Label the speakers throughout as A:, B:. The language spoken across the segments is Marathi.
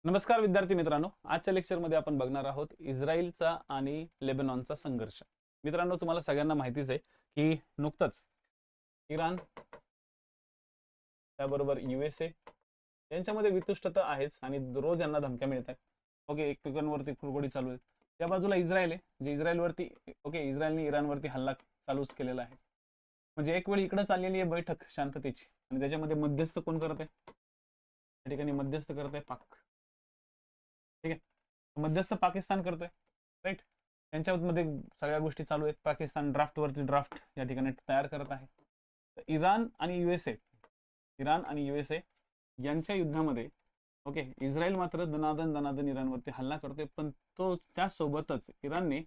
A: नमस्कार विद्यार्थी मित्रांनो, आजच्या लेक्चरमध्ये आपण बघणार आहोत इस्रायलचा आणि लेबनॉनचा संघर्ष. मित्रांनो, तुम्हाला सगळ्यांना माहितीच आहे की नुकतंच इराण त्याबरोबर USA यांच्यामध्ये वितुष्टता आहेच आणि रोज यांना धमक्या मिळत आहेत. ओके, एकमेकांवरती कुरघोडी चालू आहे. त्या बाजूला इस्रायल आहे, जे इस्रायलवरती इस्रायलने इराणवरती हल्ला चालूच केलेला आहे. म्हणजे एक वेळ इकडे चाललेली आहे बैठक शांततेची आणि त्याच्यामध्ये मध्यस्थ कोण करत आहे? त्या ठिकाणी मध्यस्थ करत आहे पाक. ठीक आहे, मध्यस्थ पाकिस्तान करतोय, राईट. त्यांच्यामध्ये सगळ्या गोष्टी चालू आहेत. पाकिस्तान ड्राफ्टवरती ड्राफ्ट या ठिकाणी तयार करत आहे. इराण आणि USA यांच्या युद्धामध्ये इस्रायल मात्र दनादन इराणवरती हल्ला करतोय, पण त्यासोबतच इराणने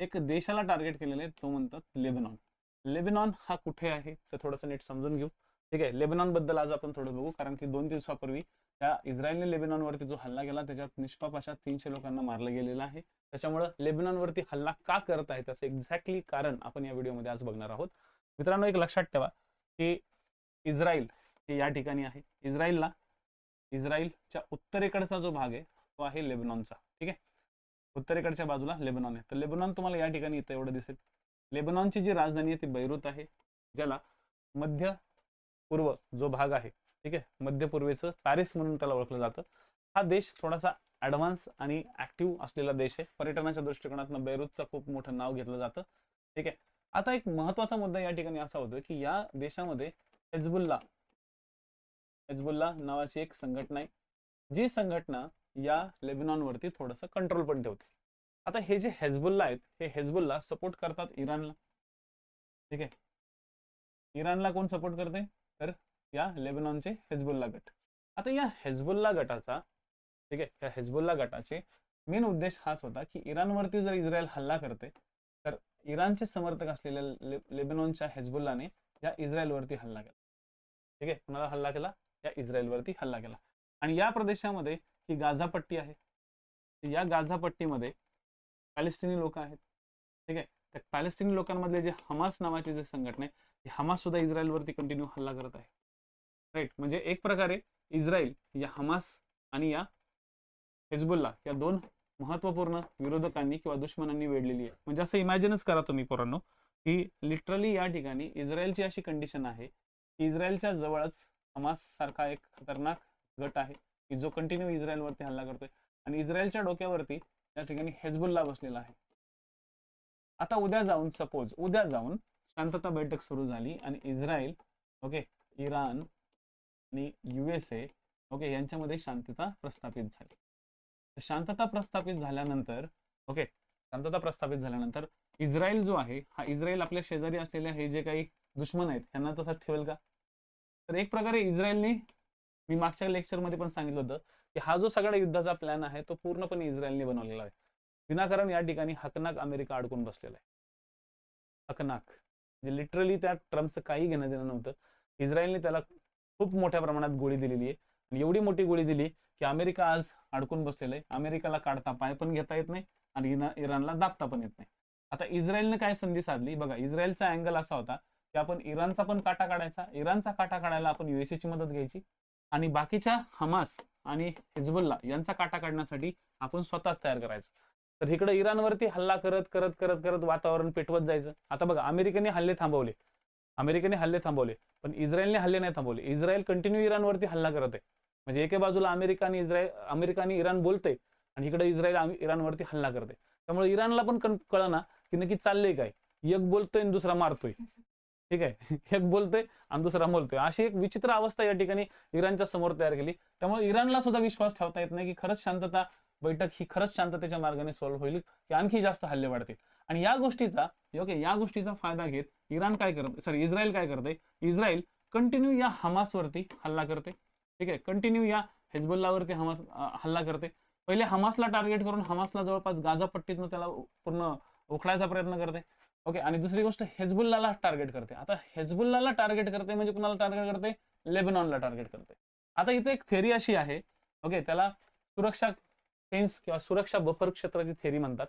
A: एक देशाला टार्गेट केलेलं आहे, तो म्हणतात लेबनॉन. लेबनॉन हा कुठे आहे ते थोडंसं नीट समजून घेऊ. ठीक आहे, लेबनॉन बद्दल आज आपण थोडं बघू, कारण की 2 दिवसापूर्वी त्या इस्रायलने लेबनॉनवरती जो हल्ला केला त्याच्यात निष्पाप अशा 300 लोकांना मारलं गेलेलं आहे. त्याच्यामुळं लेबनॉनवरती हल्ला का करत आहे त्याचं एक्झॅक्टली कारण आपण या व्हिडिओमध्ये आज बघणार आहोत. मित्रांनो, एक लक्षात ठेवा की इस्रायल हे या ठिकाणी आहे. इस्रायलच्या उत्तरेकडचा जो भाग आहे तो आहे लेबनॉनचा. ठीक आहे, उत्तरेकडच्या बाजूला लेबनॉन आहे. तर लेबनॉन तुम्हाला या ठिकाणी इथं एवढं दिसेल. लेबनॉनची जी राजधानी आहे ती बैरूत आहे, ज्याला मध्य पूर्व जो भाग आहे, ठीक आहे, मध्य पूर्वेचं पॅरिस म्हणून त्याला ओळखलं जातं. हा देश थोडासा ऍडव्हान्स आणि ऍक्टिव्ह असलेला देश आहे. पर्यटनाच्या दृष्टिकोनातून बैरूतचं खूप मोठं नाव घेतलं जातं. ठीक आहे, आता एक महत्वाचा मुद्दा या ठिकाणी असा होतो की या देशामध्ये हेजबुल्ला नावाची एक संघटना आहे, जी संघटना या लेबनॉनवरती थोडंसं कंट्रोल पण ठेवते. आता हे जे हेजबुल्ला आहेत, हे हेजबुल्ला सपोर्ट करतात इराणला. ठीक आहे, इराणला कोण सपोर्ट करते? तर या लेबनॉनचे हेजबुल्ला गट. आता या हेजबुल्ला गटाचा, ठीक आहे, त्या हेजबुल्ला गटाचे मेन उद्देश हाच होता की इराणवरती जर इस्रायल हल्ला करते तर इराणचे समर्थक असलेल्या लेबनॉनच्या हेजबुल्लाने या इस्रायलवरती हल्ला केला. ठीक आहे, कुणाला हल्ला केला? या इस्रायलवरती हल्ला केला. आणि या प्रदेशामध्ये ही गाझा पट्टी आहे. या गाझा पट्टीमध्ये पॅलेस्टिनी लोक आहेत. ठीक आहे, त्या पॅलेस्टिनी लोकांमधले जे हमास नावाचे जे संघटना आहे, हमास सुद्धा इस्रायलवरती कंटिन्यू हल्ला करत आहे. राईट, म्हणजे एक प्रकारे इस्रायल या हमास आणि या हेजबुल्ला या 2 महत्वपूर्ण विरोधकांनी किंवा दुश्मनांनी वेढलेली आहे. म्हणजे असं इमॅजिनच करा तुम्ही पोरांनो की लिटरली या ठिकाणी इस्रायलची अशी कंडिशन आहे की इस्रायलच्या जवळच हमास सारखा एक खतरनाक गट आहे की जो कंटिन्यू इस्रायलवरती हल्ला करतोय आणि इस्रायलच्या डोक्यावरती या ठिकाणी हेजबुल्ला बसलेला आहे. आता उद्या जाऊन शांतता बैठक सुरू झाली आणि इस्रायल, इराण आणि USA यांच्यामध्ये शांतता प्रस्थापित झाली. शांतता प्रस्थापित झाल्यानंतर इस्रायल जो आहे, हा इस्रायल आपल्या शेजारी असलेल्या हे जे काही दुश्मन आहेत त्यांना तसं ठेवेल का? तर एक प्रकारे इस्रायलने, मी मागच्या लेक्चरमध्ये पण सांगितलं होतं की हा जो सगळा युद्धाचा प्लॅन आहे तो पूर्णपणे इस्रायलने बनवलेला आहे. विनाकारण या ठिकाणी हकनाक अमेरिका अडकून बसलेला आहे. हकनाक म्हणजे लिटरली त्या ट्रम्पचं काही घेणं देणं नव्हतं. इस्रायलने त्याला खूप मोठ्या प्रमाणात गोळी दिलेली आहे आणि एवढी मोठी गोळी दिली की अमेरिका आज अडकून बसलेलं आहे. अमेरिकाला काढता पाय पण घेता येत नाही आणि इराणला दाबता पण येत नाही. आता इस्रायलने काय संधी साधली बघा. इस्रायलचा अँगल असा होता की आपण इराणचा पण काटा काढायचा, इराणचा काटा काढायला आपण USA ची मदत घ्यायची आणि बाकीच्या हमास आणि हिजबुल्ला यांचा काटा काढण्यासाठी आपण स्वतःच तयार करायचं. तर इकडे इराणवरती हल्ला करत करत करत करत वातावरण पेटवत जायचं. आता बघा, अमेरिकेने हल्ले थांबवले पण इस्रायलने हल्ले नाही थांबवले. इस्रायल कंटिन्यू इराणवरती हल्ला करत आहे. म्हणजे एके बाजूला अमेरिका आणि इराण बोलते आणि इकडे इस्रायल इराणवरती हल्ला करते. त्यामुळे इराणला पण कळना की नक्की चाललंय काय. एक बोलतोय आणि दुसरा मारतोय. ठीक आहे, एक बोलतोय आणि दुसरा बोलतोय. अशी एक विचित्र अवस्था या ठिकाणी इराणच्या समोर तयार केली. त्यामुळे इराणला सुद्धा विश्वास ठेवता येत नाही की खरंच शांतता बैठक ही खरंच शांततेच्या मार्गाने सॉल्व्ह होईल की आणखी जास्त हल्ले वाढतील. आणि या गोष्टीचा फायदा घेत इस्रायल काय करते? इस्रायल कंटिन्यू या हमासवरती हल्ला करते. ठीक आहे, कंटिन्यू या हेजबुल्लावरती हल्ला करते. पहिले हमासला टार्गेट करून हमासला जवळपास गाझा पट्टीतनं त्याला पूर्ण उखडायचा प्रयत्न करते. आणि दुसरी गोष्ट हेजबुल्लाला टार्गेट करते. आता हेजबुल्लाला टार्गेट करते म्हणजे कुणाला टार्गेट करते? लेबनॉनला टार्गेट करते. आता इथे एक थेरी अशी आहे, त्याला सुरक्षा फेन्स किंवा सुरक्षा बफर क्षेत्राची थेरी म्हणतात.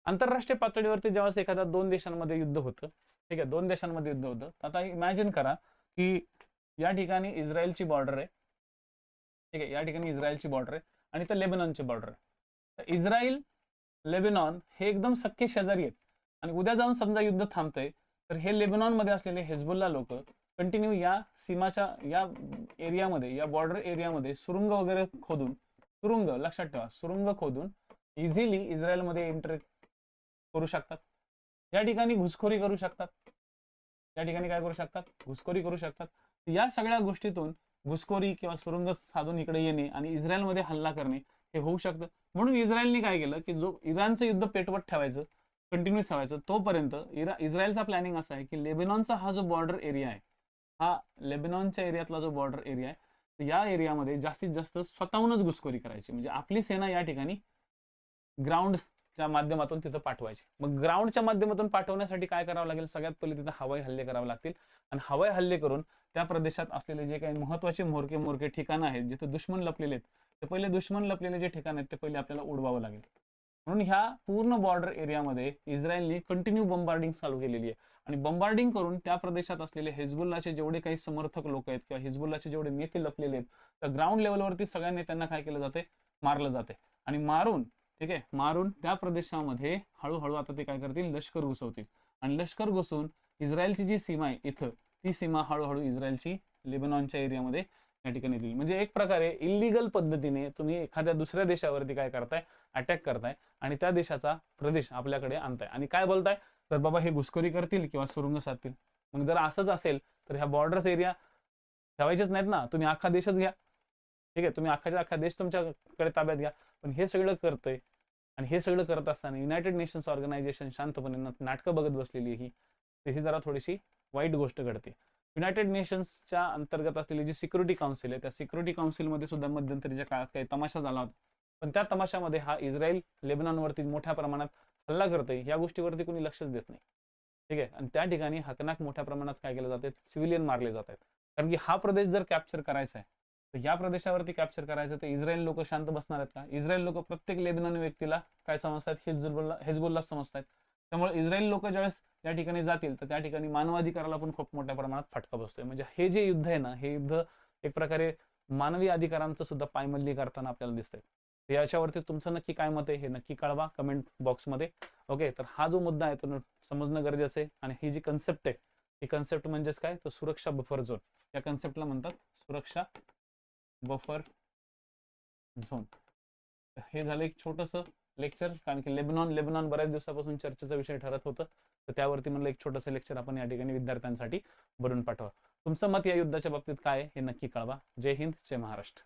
A: आंतरराष्ट्रीय पातळीवरती जेव्हा एखाद्या 2 देशांमध्ये युद्ध होतं, ठीक आहे, 2 देशांमध्ये युद्ध होतं. आता इमॅजिन करा की या ठिकाणी इस्रायलची बॉर्डर आहे. ठीक आहे, या ठिकाणी इस्रायलची बॉर्डर आहे आणि इथं लेबनॉनची बॉर्डर आहे. तर इस्रायल लेबनॉन हे एकदम सख्खे शेजारी आहेत आणि उद्या जाऊन समजा युद्ध थांबतंय तर हे लेबनॉनमध्ये असलेले हेजबुल्ला लोक कंटिन्यू या सीमाच्या या एरियामध्ये, या बॉर्डर एरियामध्ये सुरुंग वगैरे खोदून, सुरुंग लक्षात ठेवा, सुरुंग खोदून इझिली इस्रायलमध्ये एंटर करू शकतात. या ठिकाणी घुसखोरी करू शकतात. या ठिकाणी काय करू शकतात? घुसखोरी करू शकतात. या सगळ्या गोष्टीतून घुसखोरी किंवा सुरुंग साधून इकडे येणे आणि इस्रायलमध्ये हल्ला करणे हे होऊ शकतं. म्हणून इस्रायलने काय केलं की जो इराणचं युद्ध पेटवत ठेवायचं, कंटिन्यू ठेवायचं, तोपर्यंत इस्रायलचा प्लॅनिंग असा आहे की लेबनॉनचा हा जो बॉर्डर एरिया आहे, हा लेबनॉनच्या एरियातला जो बॉर्डर एरिया आहे, या एरियामध्ये जास्तीत जास्त स्वतःहूनच घुसखोरी करायची. म्हणजे आपली सेना या ठिकाणी ग्राउंडच्या माध्यमातून तिथं पाठवायची. मग ग्राउंडच्या माध्यमातून पाठवण्यासाठी काय करावं लागेल? सगळ्यात पहिले तिथं हवाई हल्ले करावे लागतील आणि हवाई हल्ले करून त्या प्रदेशात असलेले जे काही महत्त्वाचे मोरके ठिकाणं आहेत, जिथे दुश्मन लपलेले आहेत, ते पहिले दुश्मन लपलेले जे ठिकाण आहेत ते पहिले आपल्याला उडवावं लागेल. म्हणून ह्या पूर्ण बॉर्डर एरियामध्ये इस्रायलने कंटिन्यू बॉम्बार्डिंग चालू केलेली आहे आणि बॉम्बार्डिंग करून त्या प्रदेशात असलेले हिजबुल्लाचे जेवढे काही समर्थक लोक आहेत किंवा हिजबुल्लाचे जेवढे नेते लपलेले आहेत, तर ग्राउंड लेवलवरती सगळ्या नेत्यांना काय केलं जाते? मारलं जाते. आणि मारून, ठीक आहे, मारून त्या प्रदेशामध्ये हळूहळू आता ते काय करतील? लष्कर घुसवतील आणि लष्कर घुसून इस्रायलची जी सीमा आहे इथं, ती सीमा हळूहळू इस्रायलची लेबनॉनच्या एरियामध्ये या ठिकाणी येतील. म्हणजे एक प्रकारे इलिगल पद्धतीने तुम्ही एखाद्या दुसऱ्या देशावरती काय करताय? अटॅक करताय आणि त्या देशाचा प्रदेश आपल्याकडे आणताय आणि काय बोलताय? तर बाबा हे घुसखोरी करतील किंवा सुरुंग साधतील. मग जर असंच असेल तर ह्या बॉर्डर्स एरिया ठेवायचेच नाहीत ना, तुम्ही अख्खा देशच घ्या. ठीक आहे, तुम्ही अख्खा देश तुमच्याकडे ताब्यात घ्या. पण हे सगळं करतंय आणि हे सगळं करत असताना युनायटेड नेशन्स ऑर्गनायझेशन शांतपणे नाटकं बघत बसलेली ही त्याची जरा थोडीशी वाईट गोष्ट घडते. युनायटेड नेशन्सच्या अंतर्गत असलेली जी सिक्युरिटी काउन्सिल आहे, त्या सिक्युरिटी काउन्सिलमध्ये सुद्धा मध्यंतरीच्या काळात काही तमाशा झाला होता. पण त्या तमाशामध्ये हा इस्रायल लेबनॉनवरती मोठ्या प्रमाणात हल्ला करतोय या गोष्टीवरती कोणी लक्षच देत नाही. ठीक आहे, आणि त्या ठिकाणी हकनाक मोठ्या प्रमाणात काय केलं जाते? सिव्हिलियन मारले जात आहेत. कारण की हा प्रदेश जर कॅप्चर करायचा आहे तर या प्रदेशावरती कॅप्चर करायचं तर इस्रायल लोक शांत बसणार आहेत का? इस्रायल लोक प्रत्येक लेबनॉनी व्यक्तीला काय समजतात? हिजबुल्ला समजतात. त्यामुळे इस्रायल लोक ज्यावेळेस या ठिकाणी जातील तर त्या ठिकाणी मानवाधिकाराला पण खूप मोठ्या प्रमाणात फटका बसतोय. म्हणजे हे जे युद्ध आहे ना, हे युद्ध एक प्रकारे मानवी अधिकारांचं सुद्धा पायमल्ली करताना आपल्याला दिसतंय. याच्यावरती तुमचं नक्की काय मत आहे हे नक्की कळवा कमेंट बॉक्समध्ये. ओके, तर हा जो मुद्दा आहे तो समजणं गरजेचं आहे आणि ही जी कन्सेप्ट आहे, ही कन्सेप्ट म्हणजेच काय? तर सुरक्षा बफर झोन. या कन्सेप्टला म्हणतात सुरक्षा बफर झोन. हे झालं एक छोटंसं लेक्चर, कारण की लेबनॉन बऱ्याच दिवसापासून चर्चेचा विषय ठरत होतं, तर त्यावरती म्हणलं एक छोटंसं लेक्चर आपण या ठिकाणी विद्यार्थ्यांसाठी बनवून पाठवा. तुमचं मत या युद्धाच्या बाबतीत काय आहे हे नक्की कळवा. जय हिंद, जय महाराष्ट्र.